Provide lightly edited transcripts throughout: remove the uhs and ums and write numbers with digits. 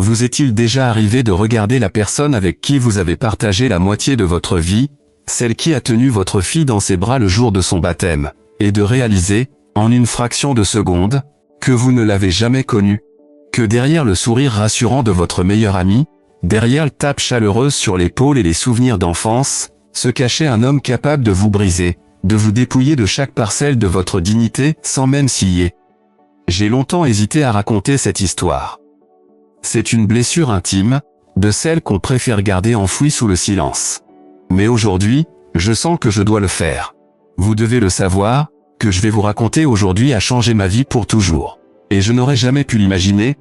Vous est-il déjà arrivé de regarder la personne avec qui vous avez partagé la moitié de votre vie, celle qui a tenu votre fille dans ses bras le jour de son baptême, et de réaliser, en une fraction de seconde, que vous ne l'avez jamais connue? Que derrière le sourire rassurant de votre meilleur ami, derrière le tape chaleureuse sur l'épaule et les souvenirs d'enfance, se cachait un homme capable de vous briser, de vous dépouiller de chaque parcelle de votre dignité sans même scier. J'ai longtemps hésité à raconter cette histoire. C'est une blessure intime, de celle qu'on préfère garder enfouie sous le silence. Mais aujourd'hui, je sens que je dois le faire. Vous devez le savoir, que je vais vous raconter aujourd'hui a changé ma vie pour toujours. Et je n'aurais jamais pu l'imaginer,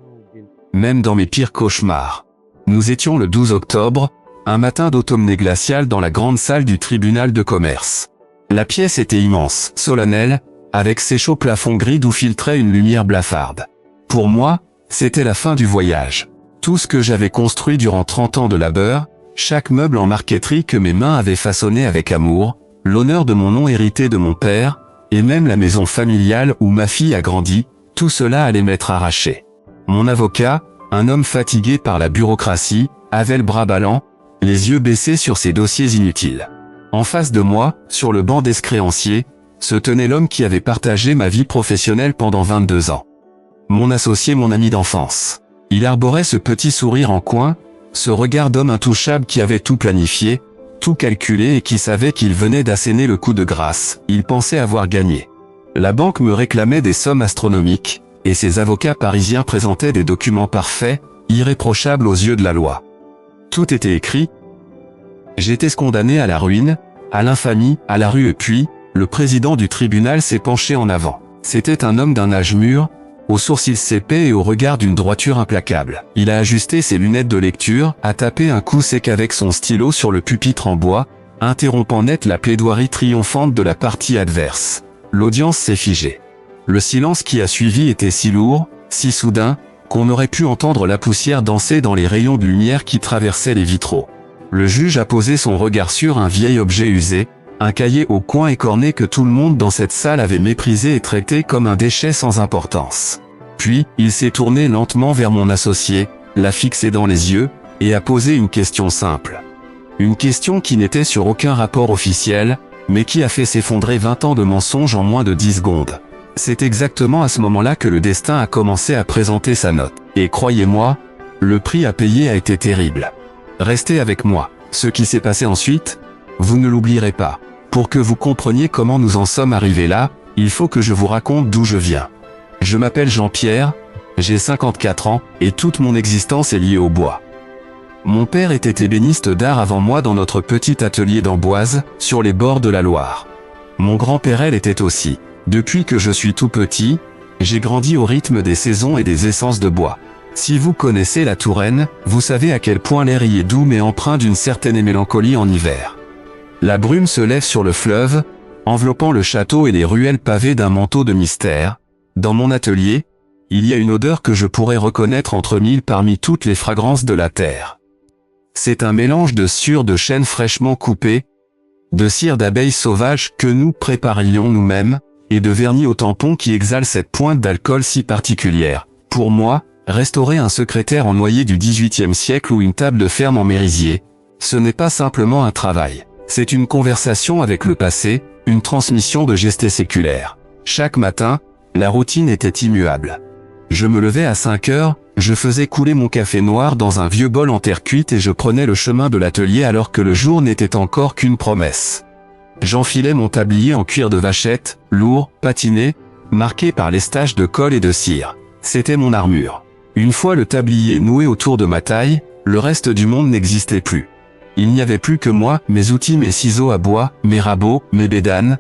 même dans mes pires cauchemars. Nous étions le 12 octobre, un matin d'automne glacial dans la grande salle du tribunal de commerce. La pièce était immense, solennelle, avec ses chauds plafonds gris d'où filtrait une lumière blafarde. Pour moi, c'était la fin du voyage. Tout ce que j'avais construit durant 30 ans de labeur, chaque meuble en marqueterie que mes mains avaient façonné avec amour, l'honneur de mon nom hérité de mon père, et même la maison familiale où ma fille a grandi, tout cela allait m'être arraché. Mon avocat, un homme fatigué par la bureaucratie, avait le bras ballant, les yeux baissés sur ses dossiers inutiles. En face de moi, sur le banc des créanciers, se tenait l'homme qui avait partagé ma vie professionnelle pendant 22 ans. Mon associé, mon ami d'enfance. Il arborait ce petit sourire en coin, ce regard d'homme intouchable qui avait tout planifié, tout calculé et qui savait qu'il venait d'asséner le coup de grâce. Il pensait avoir gagné. La banque me réclamait des sommes astronomiques, et ses avocats parisiens présentaient des documents parfaits, irréprochables aux yeux de la loi. Tout était écrit. J'étais condamné à la ruine, à l'infamie, à la rue et puis, le président du tribunal s'est penché en avant. C'était un homme d'un âge mûr, aux sourcils épais et au regard d'une droiture implacable. Il a ajusté ses lunettes de lecture, a tapé un coup sec avec son stylo sur le pupitre en bois, interrompant net la plaidoirie triomphante de la partie adverse. L'audience s'est figée. Le silence qui a suivi était si lourd, si soudain, qu'on aurait pu entendre la poussière danser dans les rayons de lumière qui traversaient les vitraux. Le juge a posé son regard sur un vieil objet usé, un cahier au coin écorné que tout le monde dans cette salle avait méprisé et traité comme un déchet sans importance. Puis, il s'est tourné lentement vers mon associé, l'a fixé dans les yeux, et a posé une question simple. Une question qui n'était sur aucun rapport officiel, mais qui a fait s'effondrer 20 ans de mensonges en moins de 10 secondes. C'est exactement à ce moment-là que le destin a commencé à présenter sa note. Et croyez-moi, le prix à payer a été terrible. Restez avec moi. Ce qui s'est passé ensuite, vous ne l'oublierez pas. Pour que vous compreniez comment nous en sommes arrivés là, il faut que je vous raconte d'où je viens. Je m'appelle Jean-Pierre, j'ai 54 ans, et toute mon existence est liée au bois. Mon père était ébéniste d'art avant moi dans notre petit atelier d'Amboise, sur les bords de la Loire. Mon grand-père elle était aussi. Depuis que je suis tout petit, j'ai grandi au rythme des saisons et des essences de bois. Si vous connaissez la Touraine, vous savez à quel point l'air y est doux mais empreint d'une certaine mélancolie en hiver. La brume se lève sur le fleuve, enveloppant le château et les ruelles pavées d'un manteau de mystère. Dans mon atelier, il y a une odeur que je pourrais reconnaître entre mille parmi toutes les fragrances de la terre. C'est un mélange de sueur de chêne fraîchement coupé, de cire d'abeilles sauvages que nous préparions nous-mêmes, et de vernis au tampon qui exhale cette pointe d'alcool si particulière. Pour moi, restaurer un secrétaire en noyer du XVIIIe siècle ou une table de ferme en merisier, ce n'est pas simplement un travail. C'est une conversation avec le passé, une transmission de gestes séculaires. Chaque matin, la routine était immuable. Je me levais à 5 heures, je faisais couler mon café noir dans un vieux bol en terre cuite et je prenais le chemin de l'atelier alors que le jour n'était encore qu'une promesse. J'enfilais mon tablier en cuir de vachette, lourd, patiné, marqué par les taches de colle et de cire. C'était mon armure. Une fois le tablier noué autour de ma taille, le reste du monde n'existait plus. Il n'y avait plus que moi, mes outils, mes ciseaux à bois, mes rabots, mes bédanes,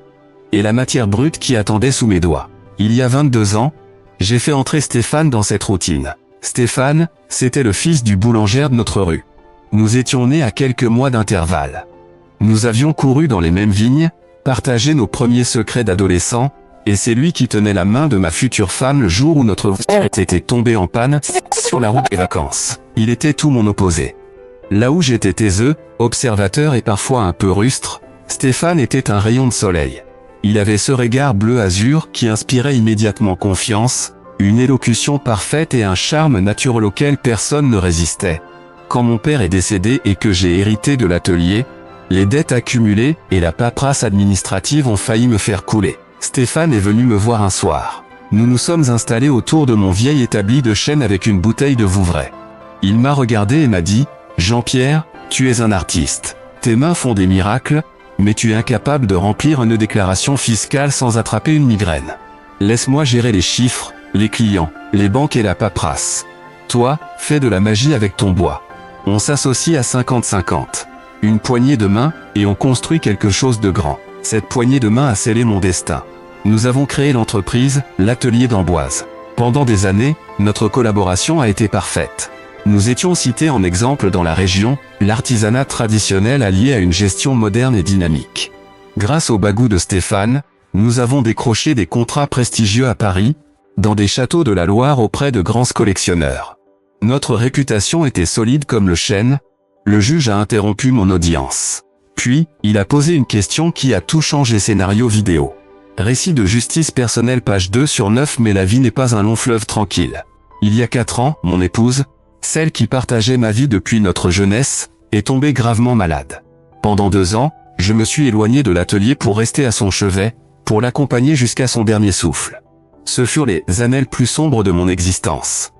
et la matière brute qui attendait sous mes doigts. Il y a 22 ans, j'ai fait entrer Stéphane dans cette routine. Stéphane, c'était le fils du boulanger de notre rue. Nous étions nés à quelques mois d'intervalle. Nous avions couru dans les mêmes vignes, partagé nos premiers secrets d'adolescents, et c'est lui qui tenait la main de ma future femme le jour où notre voiture était tombée en panne sur la route des vacances. Il était tout mon opposé. Là où j'étais taiseux, observateur et parfois un peu rustre, Stéphane était un rayon de soleil. Il avait ce regard bleu azur qui inspirait immédiatement confiance, Une élocution parfaite et un charme naturel auquel personne ne résistait. Quand mon père est décédé et que j'ai hérité de l'atelier, les dettes accumulées et la paperasse administrative ont failli me faire couler. Stéphane est venu me voir un soir. Nous nous sommes installés autour de mon vieil établi de chêne avec une bouteille de Vouvray. Il m'a regardé et m'a dit « Jean-Pierre, tu es un artiste. Tes mains font des miracles, mais tu es incapable de remplir une déclaration fiscale sans attraper une migraine. Laisse-moi gérer les chiffres, les clients, les banques et la paperasse. Toi, fais de la magie avec ton bois. On s'associe à 50-50. Une poignée de main, et on construit quelque chose de grand. Cette poignée de main a scellé mon destin. Nous avons créé l'entreprise, l'atelier d'Amboise. Pendant des années, notre collaboration a été parfaite. Nous étions cités en exemple dans la région, l'artisanat traditionnel allié à une gestion moderne et dynamique. Grâce au bagou de Stéphane, nous avons décroché des contrats prestigieux à Paris, dans des châteaux de la Loire auprès de grands collectionneurs. Notre réputation était solide comme le chêne. Le juge a interrompu mon audience. Puis, il a posé une question qui a tout changé. Scénario vidéo. Récit de justice personnelle page 2/9. Mais la vie n'est pas un long fleuve tranquille. Il y a 4 ans, mon épouse, celle qui partageait ma vie depuis notre jeunesse, est tombée gravement malade. Pendant 2 ans, je me suis éloigné de l'atelier pour rester à son chevet, pour l'accompagner jusqu'à son dernier souffle. Ce furent les années plus sombres de mon existence.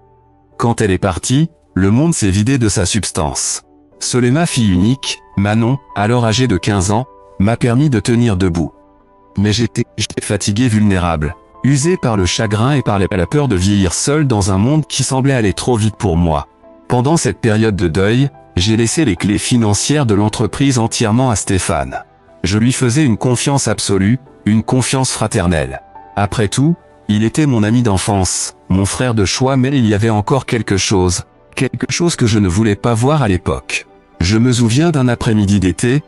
Quand elle est partie, le monde s'est vidé de sa substance. Seule ma fille unique, Manon, alors âgée de 15 ans, m'a permis de tenir debout. Mais j'étais fatigué, vulnérable, usé par le chagrin et par la peur de vieillir seul dans un monde qui semblait aller trop vite pour moi. Pendant cette période de deuil, j'ai laissé les clés financières de l'entreprise entièrement à Stéphane. Je lui faisais une confiance absolue, une confiance fraternelle. Après tout, il était mon ami d'enfance, mon frère de choix, mais il y avait encore quelque chose que je ne voulais pas voir à l'époque. Je me souviens d'un après-midi d'été,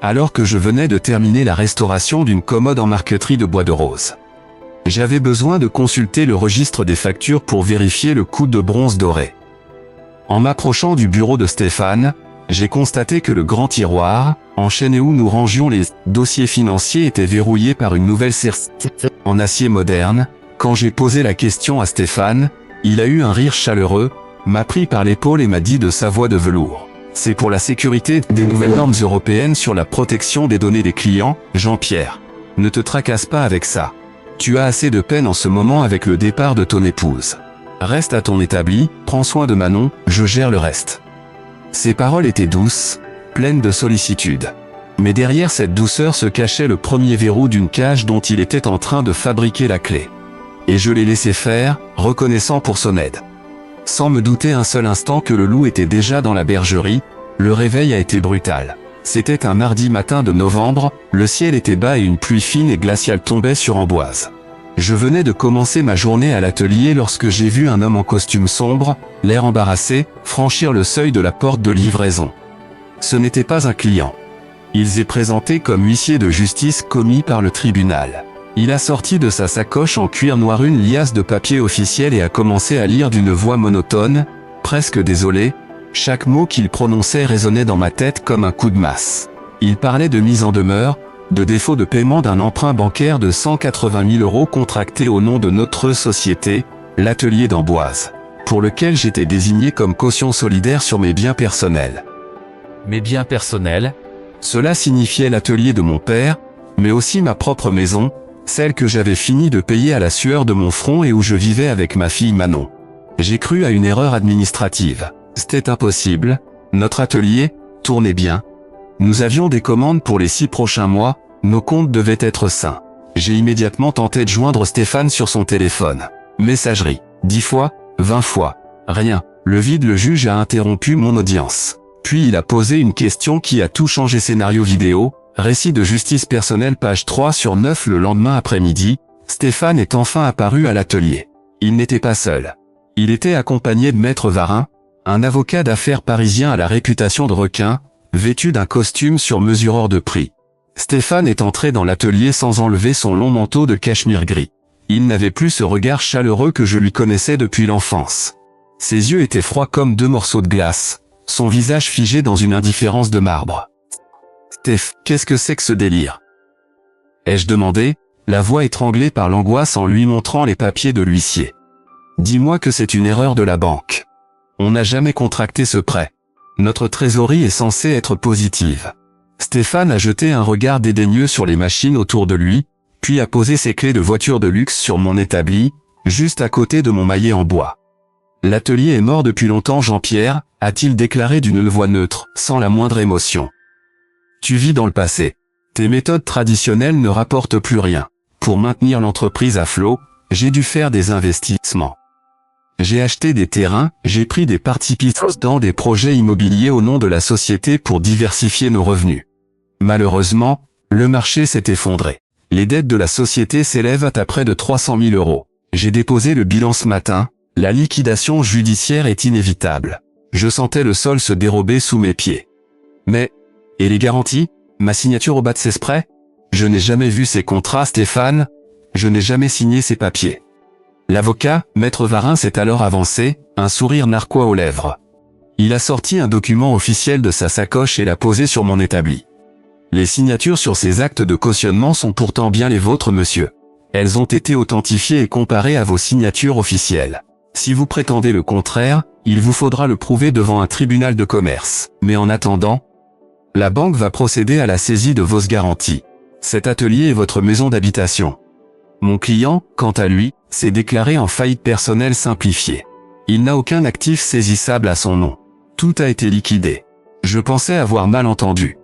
alors que je venais de terminer la restauration d'une commode en marqueterie de bois de rose. J'avais besoin de consulter le registre des factures pour vérifier le coût de bronze doré. En m'approchant du bureau de Stéphane, j'ai constaté que le grand tiroir, enchaîné où nous rangions les dossiers financiers, était verrouillé par une nouvelle serre en acier moderne. Quand j'ai posé la question à Stéphane, il a eu un rire chaleureux, m'a pris par l'épaule et m'a dit de sa voix de velours: c'est pour la sécurité des nouvelles normes européennes sur la protection des données des clients, Jean-Pierre. Ne te tracasse pas avec ça. Tu as assez de peine en ce moment avec le départ de ton épouse. Reste à ton établi, prends soin de Manon, je gère le reste. Ces paroles étaient douces, pleines de sollicitude. Mais derrière cette douceur se cachait le premier verrou d'une cage dont il était en train de fabriquer la clé. Et je l'ai laissé faire, reconnaissant pour son aide. Sans me douter un seul instant que le loup était déjà dans la bergerie, le réveil a été brutal. C'était un mardi matin de novembre, le ciel était bas et une pluie fine et glaciale tombait sur Amboise. Je venais de commencer ma journée à l'atelier lorsque j'ai vu un homme en costume sombre, l'air embarrassé, franchir le seuil de la porte de livraison. Ce n'était pas un client. Il s'est présenté comme huissier de justice commis par le tribunal. Il a sorti de sa sacoche en cuir noir une liasse de papier officiel et a commencé à lire d'une voix monotone, presque désolée. Chaque mot qu'il prononçait résonnait dans ma tête comme un coup de masse. Il parlait de mise en demeure, de défaut de paiement d'un emprunt bancaire de 180 000 € contracté au nom de notre société, l'atelier d'Amboise, pour lequel j'étais désigné comme caution solidaire sur mes biens personnels. Mes biens personnels? Cela signifiait l'atelier de mon père, mais aussi ma propre maison, celle que j'avais fini de payer à la sueur de mon front et où je vivais avec ma fille Manon. J'ai cru à une erreur administrative. C'était impossible, notre atelier tournait bien. Nous avions des commandes pour les 6 prochains mois, nos comptes devaient être sains. J'ai immédiatement tenté de joindre Stéphane sur son téléphone. Messagerie, 10 fois, 20 fois. Rien. Le juge a interrompu mon audience. Puis il a posé une question qui a tout changé. Scénario vidéo, récit de justice personnelle page 3/9. Le lendemain après-midi, Stéphane est enfin apparu à l'atelier. Il n'était pas seul. Il était accompagné de Maître Varin, un avocat d'affaires parisien à la réputation de requin, vêtu d'un costume sur mesure hors de prix. Stéphane est entré dans l'atelier sans enlever son long manteau de cachemire gris. Il n'avait plus ce regard chaleureux que je lui connaissais depuis l'enfance. Ses yeux étaient froids comme 2 morceaux de glace, son visage figé dans une indifférence de marbre. « Steph, qu'est-ce que c'est que ce délire ?» ai-je demandé, la voix étranglée par l'angoisse en lui montrant les papiers de l'huissier. Dis-moi que c'est une erreur de la banque. On n'a jamais contracté ce prêt. Notre trésorerie est censée être positive. Stéphane a jeté un regard dédaigneux sur les machines autour de lui, puis a posé ses clés de voiture de luxe sur mon établi, juste à côté de mon maillet en bois. L'atelier est mort depuis longtemps, Jean-Pierre, a-t-il déclaré d'une voix neutre, sans la moindre émotion. Tu vis dans le passé. Tes méthodes traditionnelles ne rapportent plus rien. Pour maintenir l'entreprise à flot, j'ai dû faire des investissements. J'ai acheté des terrains, j'ai pris des parties dans des projets immobiliers au nom de la société pour diversifier nos revenus. Malheureusement, le marché s'est effondré. Les dettes de la société s'élèvent à près de 300 000 €. J'ai déposé le bilan ce matin, la liquidation judiciaire est inévitable. Je sentais le sol se dérober sous mes pieds. Mais, et les garanties? Ma signature au bas de ces prêts? Je n'ai jamais vu ces contrats, Stéphane. Je n'ai jamais signé ces papiers. L'avocat, Maître Varin, s'est alors avancé, un sourire narquois aux lèvres. Il a sorti un document officiel de sa sacoche et l'a posé sur mon établi. Les signatures sur ces actes de cautionnement sont pourtant bien les vôtres, monsieur. Elles ont été authentifiées et comparées à vos signatures officielles. Si vous prétendez le contraire, il vous faudra le prouver devant un tribunal de commerce. Mais en attendant, la banque va procéder à la saisie de vos garanties. Cet atelier est votre maison d'habitation. Mon client, quant à lui, s'est déclaré en faillite personnelle simplifiée. Il n'a aucun actif saisissable à son nom. Tout a été liquidé. Je pensais avoir mal entendu.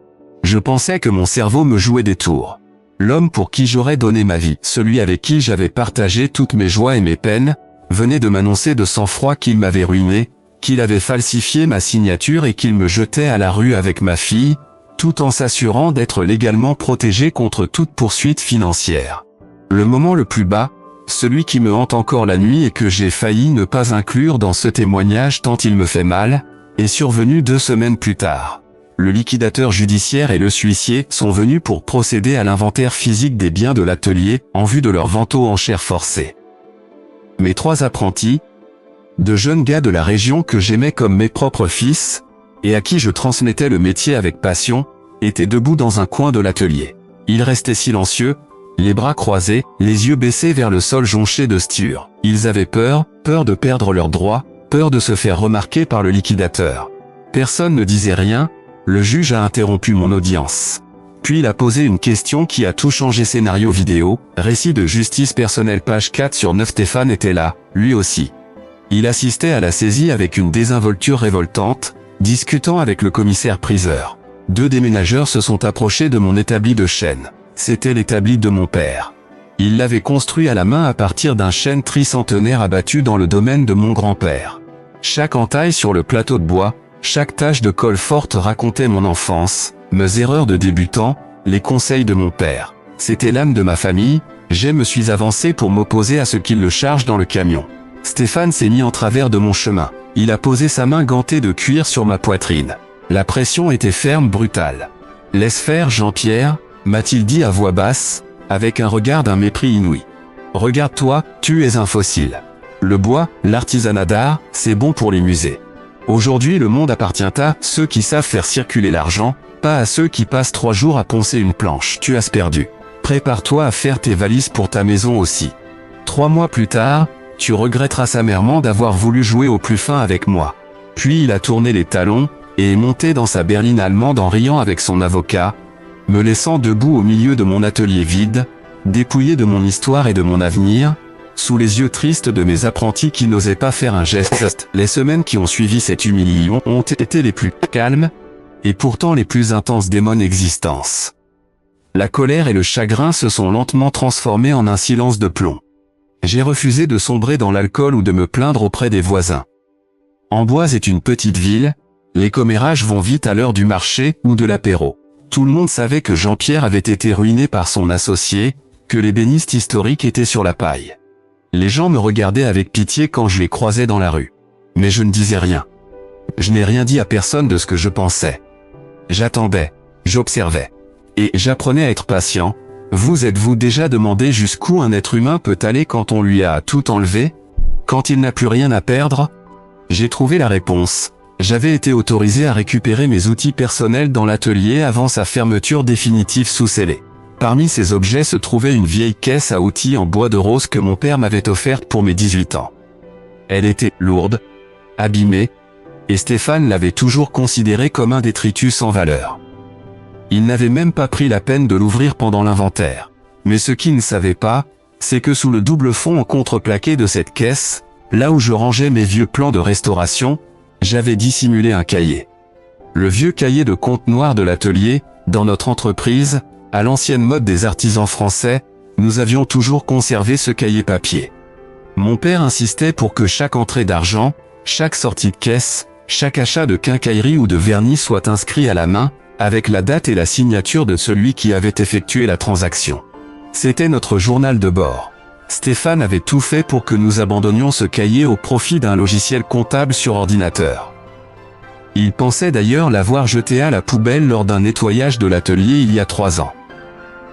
Je pensais que mon cerveau me jouait des tours. L'homme pour qui j'aurais donné ma vie, celui avec qui j'avais partagé toutes mes joies et mes peines, venait de m'annoncer de sang-froid qu'il m'avait ruiné, qu'il avait falsifié ma signature et qu'il me jetait à la rue avec ma fille, tout en s'assurant d'être légalement protégé contre toute poursuite financière. Le moment le plus bas, celui qui me hante encore la nuit et que j'ai failli ne pas inclure dans ce témoignage tant il me fait mal, est survenu 2 semaines plus tard. Le liquidateur judiciaire et le huissier sont venus pour procéder à l'inventaire physique des biens de l'atelier en vue de leur vente aux enchères forcées. Mes 3 apprentis, de jeunes gars de la région que j'aimais comme mes propres fils, et à qui je transmettais le métier avec passion, étaient debout dans un coin de l'atelier. Ils restaient silencieux, les bras croisés, les yeux baissés vers le sol jonché de stures. Ils avaient peur de perdre leurs droits, peur de se faire remarquer par le liquidateur. Personne ne disait rien, le juge a interrompu mon audience. Puis il a posé une question qui a tout changé. Scénario vidéo, récit de justice personnelle page 4 sur 9. Stéphane était là, lui aussi. Il assistait à la saisie avec une désinvolture révoltante, discutant avec le commissaire-priseur. 2 déménageurs se sont approchés de mon établi de chêne. C'était l'établi de mon père. Il l'avait construit à la main à partir d'un chêne tricentenaire abattu dans le domaine de mon grand-père. Chaque entaille sur le plateau de bois, chaque tache de colle forte racontait mon enfance, mes erreurs de débutant, les conseils de mon père. C'était l'âme de ma famille, je me suis avancé pour m'opposer à ce qu'il le charge dans le camion. Stéphane s'est mis en travers de mon chemin. Il a posé sa main gantée de cuir sur ma poitrine. La pression était ferme, brutale. « Laisse faire, Jean-Pierre », m'a-t-il dit à voix basse, avec un regard d'un mépris inouï. « Regarde-toi, tu es un fossile. Le bois, l'artisanat d'art, c'est bon pour les musées. Aujourd'hui le monde appartient à ceux qui savent faire circuler l'argent, pas à ceux qui passent 3 jours à poncer une planche. Tu as perdu. Prépare-toi à faire tes valises pour ta maison aussi. 3 mois plus tard, tu regretteras amèrement d'avoir voulu jouer au plus fin avec moi. » Puis il a tourné les talons, et est monté dans sa berline allemande en riant avec son avocat, me laissant debout au milieu de mon atelier vide, dépouillé de mon histoire et de mon avenir, sous les yeux tristes de mes apprentis qui n'osaient pas faire un geste. Les semaines qui ont suivi cette humiliation ont été les plus calmes, et pourtant les plus intenses de mon existence. La colère et le chagrin se sont lentement transformés en un silence de plomb. J'ai refusé de sombrer dans l'alcool ou de me plaindre auprès des voisins. Amboise est une petite ville, les commérages vont vite à l'heure du marché ou de l'apéro. Tout le monde savait que Jean-Pierre avait été ruiné par son associé, que l'ébéniste historique était sur la paille. Les gens me regardaient avec pitié quand je les croisais dans la rue. Mais je ne disais rien. Je n'ai rien dit à personne de ce que je pensais. J'attendais, j'observais. Et j'apprenais à être patient. Vous êtes-vous déjà demandé jusqu'où un être humain peut aller quand on lui a tout enlevé? Quand il n'a plus rien à perdre? J'ai trouvé la réponse. J'avais été autorisé à récupérer mes outils personnels dans l'atelier avant sa fermeture définitive sous scellé. Parmi ces objets se trouvait une vieille caisse à outils en bois de rose que mon père m'avait offerte pour mes 18 ans. Elle était lourde, abîmée, et Stéphane l'avait toujours considérée comme un détritus sans valeur. Il n'avait même pas pris la peine de l'ouvrir pendant l'inventaire. Mais ce qu'il ne savait pas, c'est que sous le double fond en contreplaqué de cette caisse, là où je rangeais mes vieux plans de restauration, j'avais dissimulé un cahier. Le vieux cahier de compte noir de l'atelier, dans notre entreprise, à l'ancienne mode des artisans français, nous avions toujours conservé ce cahier papier. Mon père insistait pour que chaque entrée d'argent, chaque sortie de caisse, chaque achat de quincaillerie ou de vernis soit inscrit à la main, avec la date et la signature de celui qui avait effectué la transaction. C'était notre journal de bord. Stéphane avait tout fait pour que nous abandonnions ce cahier au profit d'un logiciel comptable sur ordinateur. Il pensait d'ailleurs l'avoir jeté à la poubelle lors d'un nettoyage de l'atelier il y a 3 ans.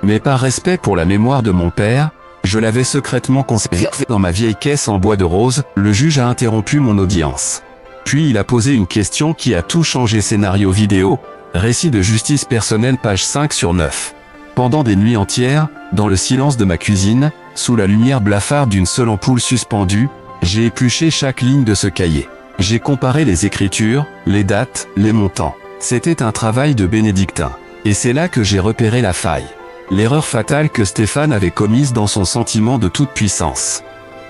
Mais par respect pour la mémoire de mon père, je l'avais secrètement conservé dans ma vieille caisse en bois de rose. Le juge a interrompu mon audience. Puis il a posé une question qui a tout changé. Scénario vidéo, récit de justice personnelle, page 5/9. Pendant des nuits entières, dans le silence de ma cuisine, sous la lumière blafarde d'une seule ampoule suspendue, j'ai épluché chaque ligne de ce cahier. J'ai comparé les écritures, les dates, les montants. C'était un travail de bénédictin. Et c'est là que j'ai repéré la faille. L'erreur fatale que Stéphane avait commise dans son sentiment de toute puissance.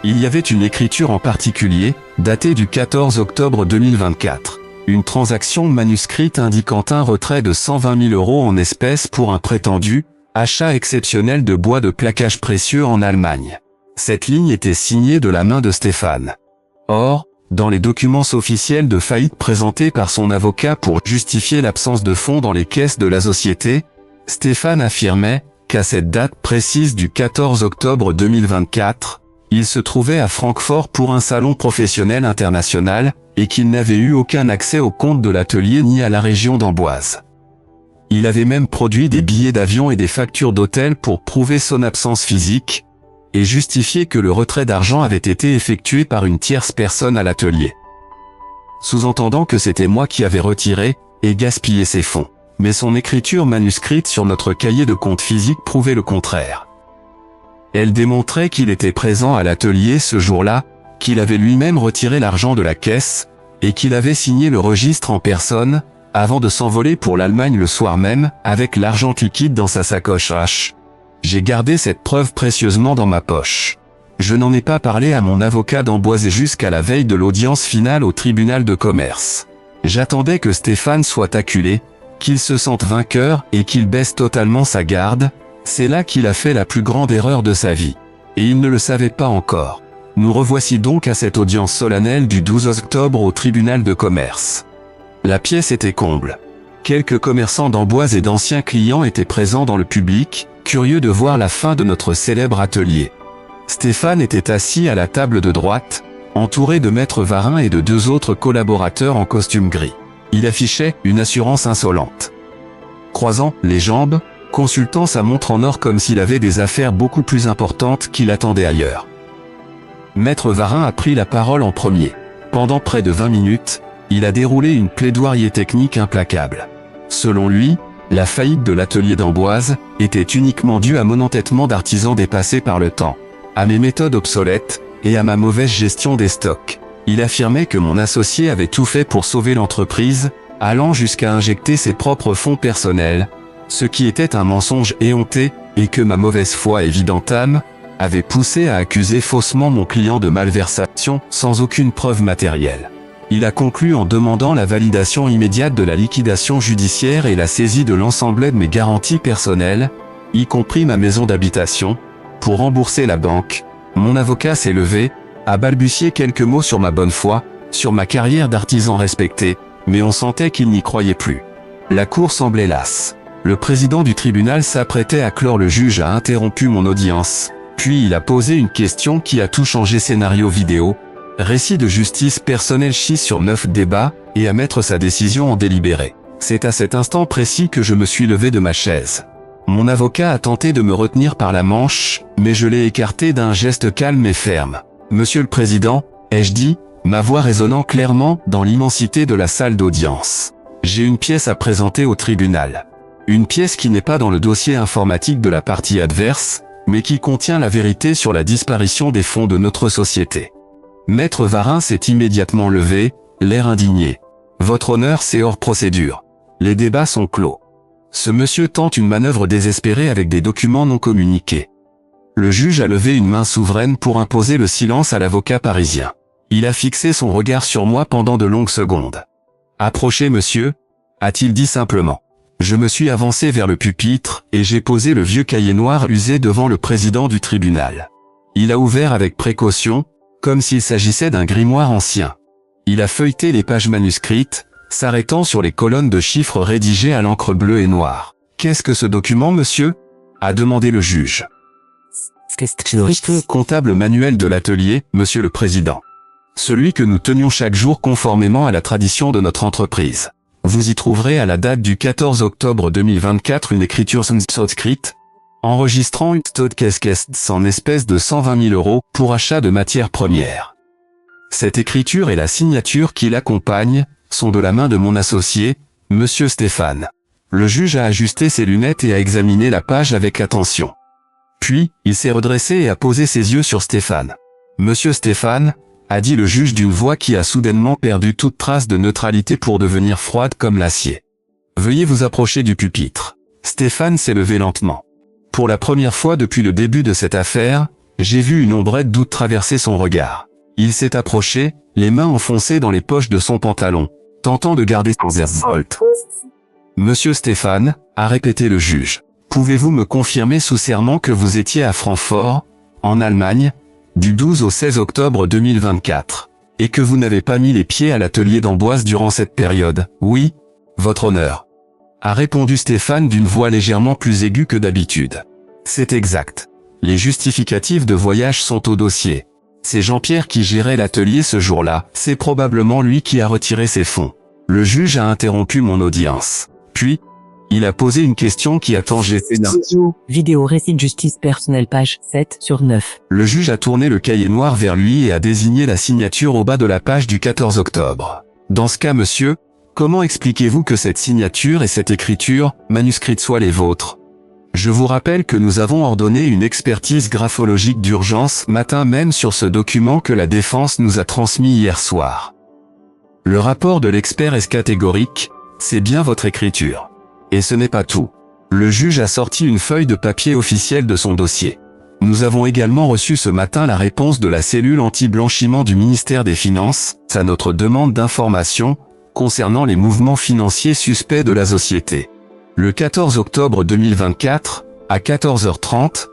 Il y avait une écriture en particulier, datée du 14 octobre 2024. Une transaction manuscrite indiquant un retrait de 120 000 € en espèces pour un prétendu achat exceptionnel de bois de plaquage précieux en Allemagne. Cette ligne était signée de la main de Stéphane. Or, dans les documents officiels de faillite présentés par son avocat pour justifier l'absence de fonds dans les caisses de la société, Stéphane affirmait qu'à cette date précise du 14 octobre 2024, il se trouvait à Francfort pour un salon professionnel international et qu'il n'avait eu aucun accès au compte de l'atelier ni à la région d'Amboise. Il avait même produit des billets d'avion et des factures d'hôtel pour prouver son absence physique et justifier que le retrait d'argent avait été effectué par une tierce personne à l'atelier. Sous-entendant que c'était moi qui avais retiré et gaspillé ces fonds. Mais son écriture manuscrite sur notre cahier de compte physique prouvait le contraire. Elle démontrait qu'il était présent à l'atelier ce jour-là, qu'il avait lui-même retiré l'argent de la caisse, et qu'il avait signé le registre en personne, avant de s'envoler pour l'Allemagne le soir même, avec l'argent liquide dans sa sacoche H. J'ai gardé cette preuve précieusement dans ma poche. Je n'en ai pas parlé à mon avocat d'Amboise jusqu'à la veille de l'audience finale au tribunal de commerce. J'attendais que Stéphane soit acculé, qu'il se sente vainqueur et qu'il baisse totalement sa garde. C'est là qu'il a fait la plus grande erreur de sa vie. Et il ne le savait pas encore. Nous revoici donc à cette audience solennelle du 12 octobre au tribunal de commerce. La pièce était comble. Quelques commerçants d'Amboise et d'anciens clients étaient présents dans le public, curieux de voir la fin de notre célèbre atelier. Stéphane était assis à la table de droite, entouré de maître Varin et de 2 autres collaborateurs en costume gris. Il affichait une assurance insolente. Croisant les jambes, consultant sa montre en or comme s'il avait des affaires beaucoup plus importantes qui l'attendaient ailleurs. Maître Varin a pris la parole en premier. Pendant près de 20 minutes, il a déroulé une plaidoirie technique implacable. Selon lui, la faillite de l'atelier d'Amboise était uniquement due à mon entêtement d'artisan dépassé par le temps, à mes méthodes obsolètes et à ma mauvaise gestion des stocks. Il affirmait que mon associé avait tout fait pour sauver l'entreprise, allant jusqu'à injecter ses propres fonds personnels, ce qui était un mensonge éhonté, et que ma mauvaise foi et vidente âme avait poussé à accuser faussement mon client de malversation sans aucune preuve matérielle. Il a conclu en demandant la validation immédiate de la liquidation judiciaire et la saisie de l'ensemble de mes garanties personnelles, y compris ma maison d'habitation, pour rembourser la banque. Mon avocat s'est levé, a balbutié quelques mots sur ma bonne foi, sur ma carrière d'artisan respecté, mais on sentait qu'il n'y croyait plus. La cour semblait lasse. Le président du tribunal s'apprêtait à clore. Le juge a interrompu mon audience, puis il a posé une question qui a tout changé. Scénario vidéo, récit de justice personnelle 6/9 débat, et à mettre sa décision en délibéré. C'est à cet instant précis que je me suis levé de ma chaise. Mon avocat a tenté de me retenir par la manche, mais je l'ai écarté d'un geste calme et ferme. « Monsieur le Président », ai-je dit, ma voix résonnant clairement dans l'immensité de la salle d'audience. J'ai une pièce à présenter au tribunal. Une pièce qui n'est pas dans le dossier informatique de la partie adverse, mais qui contient la vérité sur la disparition des fonds de notre société. Maître Varin s'est immédiatement levé, l'air indigné. Votre honneur, c'est hors procédure. Les débats sont clos. Ce monsieur tente une manœuvre désespérée avec des documents non communiqués. Le juge a levé une main souveraine pour imposer le silence à l'avocat parisien. Il a fixé son regard sur moi pendant de longues secondes. « Approchez, monsieur », a-t-il dit simplement. Je me suis avancé vers le pupitre et j'ai posé le vieux cahier noir usé devant le président du tribunal. Il a ouvert avec précaution, comme s'il s'agissait d'un grimoire ancien. Il a feuilleté les pages manuscrites, s'arrêtant sur les colonnes de chiffres rédigées à l'encre bleue et noire. « Qu'est-ce que ce document, monsieur ?» a demandé le juge. « Comptable manuel de l'atelier, monsieur le président. Celui que nous tenions chaque jour conformément à la tradition de notre entreprise. Vous y trouverez à la date du 14 octobre 2024 une écriture sanscrite, enregistrant une caisse en espèces de 120 000 € pour achat de matières premières. Cette écriture et la signature qui l'accompagne sont de la main de mon associé, monsieur Stéphane. Le juge a ajusté ses lunettes et a examiné la page avec attention. Puis, il s'est redressé et a posé ses yeux sur Stéphane. Monsieur Stéphane, a dit le juge d'une voix qui a soudainement perdu toute trace de neutralité pour devenir froide comme l'acier. Veuillez vous approcher du pupitre. Stéphane s'est levé lentement. Pour la première fois depuis le début de cette affaire, j'ai vu une ombrette doute traverser son regard. Il s'est approché, les mains enfoncées dans les poches de son pantalon, tentant de garder son zervolt. Monsieur Stéphane, a répété le juge, pouvez-vous me confirmer sous serment que vous étiez à Francfort, en Allemagne, du 12 au 16 octobre 2024, et que vous n'avez pas mis les pieds à l'atelier d'Amboise durant cette période? Oui, votre honneur, a répondu Stéphane d'une voix légèrement plus aiguë que d'habitude. C'est exact. Les justificatifs de voyage sont au dossier. C'est Jean-Pierre qui gérait l'atelier ce jour-là, c'est probablement lui qui a retiré ses fonds. Le juge a interrompu mon audience. Puis, il a posé une question qui a tangé Vidéo récit de justice personnelle page 7/9. Le juge a tourné le cahier noir vers lui et a désigné la signature au bas de la page du 14 octobre. Dans ce cas, monsieur, comment expliquez-vous que cette signature et cette écriture, manuscrite soient les vôtres? Je vous rappelle que nous avons ordonné une expertise graphologique d'urgence matin même sur ce document que la défense nous a transmis hier soir. Le rapport de l'expert est catégorique, c'est bien votre écriture. Et ce n'est pas tout. Le juge a sorti une feuille de papier officielle de son dossier. Nous avons également reçu ce matin la réponse de la cellule anti-blanchiment du ministère des Finances à notre demande d'information concernant les mouvements financiers suspects de la société. Le 14 octobre 2024, à 14h30,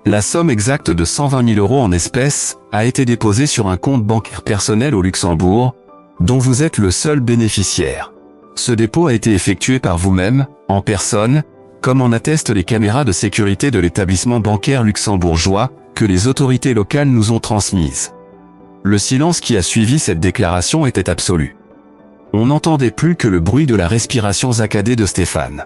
la somme exacte de 120 000 € en espèces a été déposée sur un compte bancaire personnel au Luxembourg, dont vous êtes le seul bénéficiaire. Ce dépôt a été effectué par vous-même, en personne, comme en attestent les caméras de sécurité de l'établissement bancaire luxembourgeois, que les autorités locales nous ont transmises. Le silence qui a suivi cette déclaration était absolu. On n'entendait plus que le bruit de la respiration saccadée de Stéphane.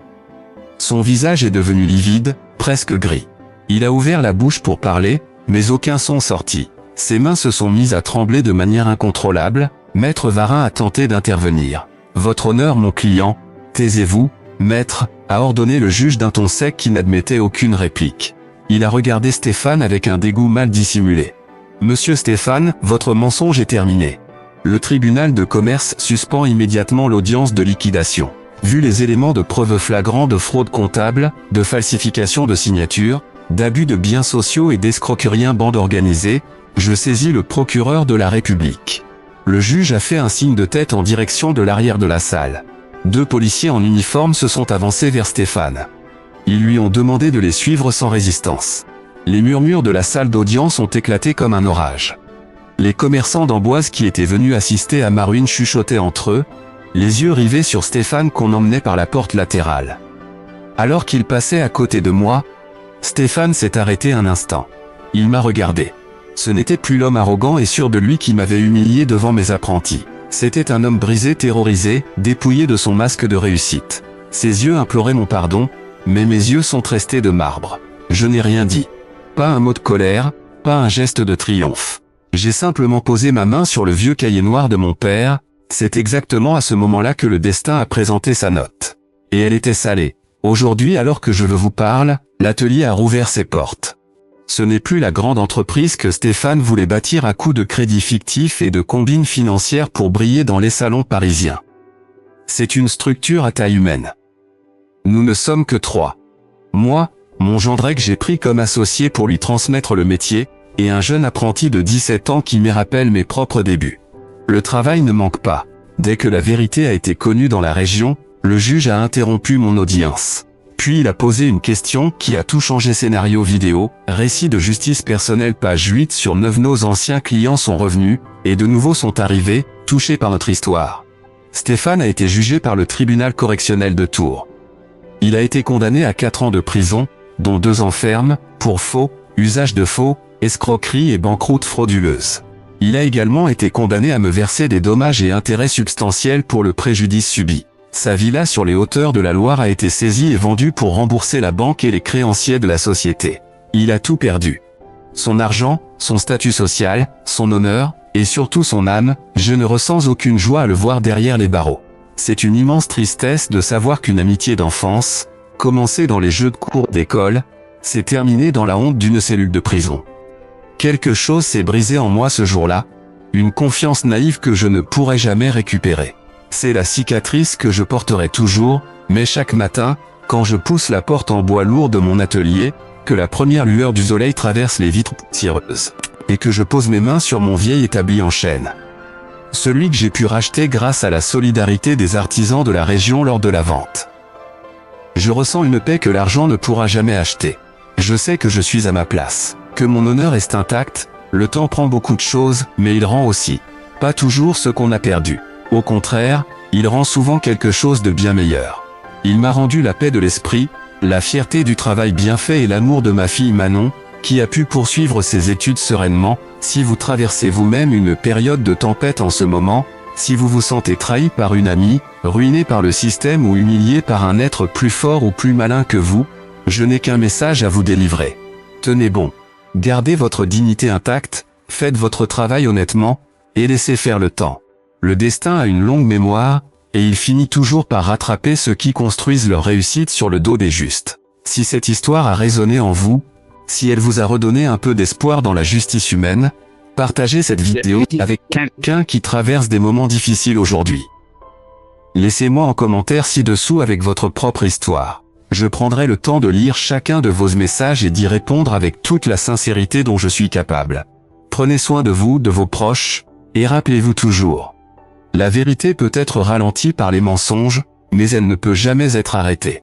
Son visage est devenu livide, presque gris. Il a ouvert la bouche pour parler, mais aucun son sortit. Ses mains se sont mises à trembler de manière incontrôlable. Maître Varin a tenté d'intervenir. « Votre honneur, mon client, taisez-vous, maître », a ordonné le juge d'un ton sec qui n'admettait aucune réplique. Il a regardé Stéphane avec un dégoût mal dissimulé. « Monsieur Stéphane, votre mensonge est terminé. Le tribunal de commerce suspend immédiatement l'audience de liquidation. Vu les éléments de preuve flagrants de fraude comptable, de falsification de signature, d'abus de biens sociaux et d'escroquerie bande organisée, je saisis le procureur de la République. » Le juge a fait un signe de tête en direction de l'arrière de la salle. 2 policiers en uniforme se sont avancés vers Stéphane. Ils lui ont demandé de les suivre sans résistance. Les murmures de la salle d'audience ont éclaté comme un orage. Les commerçants d'Amboise qui étaient venus assister à ma ruine chuchotaient entre eux, les yeux rivés sur Stéphane qu'on emmenait par la porte latérale. Alors qu'il passait à côté de moi, Stéphane s'est arrêté un instant. Il m'a regardé. Ce n'était plus l'homme arrogant et sûr de lui qui m'avait humilié devant mes apprentis. C'était un homme brisé, terrorisé, dépouillé de son masque de réussite. Ses yeux imploraient mon pardon, mais mes yeux sont restés de marbre. Je n'ai rien dit. Pas un mot de colère, pas un geste de triomphe. J'ai simplement posé ma main sur le vieux cahier noir de mon père. C'est exactement à ce moment-là que le destin a présenté sa note. Et elle était salée. Aujourd'hui, alors que je vous parle, l'atelier a rouvert ses portes. Ce n'est plus la grande entreprise que Stéphane voulait bâtir à coups de crédits fictifs et de combines financières pour briller dans les salons parisiens. C'est une structure à taille humaine. Nous ne sommes que 3. Moi, mon gendre que j'ai pris comme associé pour lui transmettre le métier, et un jeune apprenti de 17 ans qui me rappelle mes propres débuts. Le travail ne manque pas. Dès que la vérité a été connue dans la région, le juge a interrompu mon audience. Puis il a posé une question qui a tout changé. Scénario vidéo, récit de justice personnelle page 8 sur 9. Nos anciens clients sont revenus, et de nouveaux sont arrivés, touchés par notre histoire. Stéphane a été jugé par le tribunal correctionnel de Tours. Il a été condamné à 4 ans de prison, dont 2 ans ferme, pour faux, usage de faux, escroquerie et banqueroute frauduleuse. Il a également été condamné à me verser des dommages et intérêts substantiels pour le préjudice subi. Sa villa sur les hauteurs de la Loire a été saisie et vendue pour rembourser la banque et les créanciers de la société. Il a tout perdu. Son argent, son statut social, son honneur, et surtout son âme. Je ne ressens aucune joie à le voir derrière les barreaux. C'est une immense tristesse de savoir qu'une amitié d'enfance, commencée dans les jeux de cours d'école, s'est terminée dans la honte d'une cellule de prison. Quelque chose s'est brisé en moi ce jour-là, une confiance naïve que je ne pourrai jamais récupérer. C'est la cicatrice que je porterai toujours, mais chaque matin, quand je pousse la porte en bois lourd de mon atelier, que la première lueur du soleil traverse les vitres poussiéreuses, et que je pose mes mains sur mon vieil établi en chêne. Celui que j'ai pu racheter grâce à la solidarité des artisans de la région lors de la vente. Je ressens une paix que l'argent ne pourra jamais acheter. Je sais que je suis à ma place, que mon honneur est intact. Le temps prend beaucoup de choses, mais il rend aussi pas toujours ce qu'on a perdu. Au contraire, il rend souvent quelque chose de bien meilleur. Il m'a rendu la paix de l'esprit, la fierté du travail bien fait et l'amour de ma fille Manon, qui a pu poursuivre ses études sereinement. Si vous traversez vous-même une période de tempête en ce moment, si vous vous sentez trahi par une amie, ruiné par le système ou humilié par un être plus fort ou plus malin que vous, je n'ai qu'un message à vous délivrer. Tenez bon. Gardez votre dignité intacte, faites votre travail honnêtement, et laissez faire le temps. Le destin a une longue mémoire, et il finit toujours par rattraper ceux qui construisent leur réussite sur le dos des justes. Si cette histoire a résonné en vous, si elle vous a redonné un peu d'espoir dans la justice humaine, partagez cette vidéo avec quelqu'un qui traverse des moments difficiles aujourd'hui. Laissez-moi en commentaire ci-dessous avec votre propre histoire. Je prendrai le temps de lire chacun de vos messages et d'y répondre avec toute la sincérité dont je suis capable. Prenez soin de vous, de vos proches, et rappelez-vous toujours. La vérité peut être ralentie par les mensonges, mais elle ne peut jamais être arrêtée.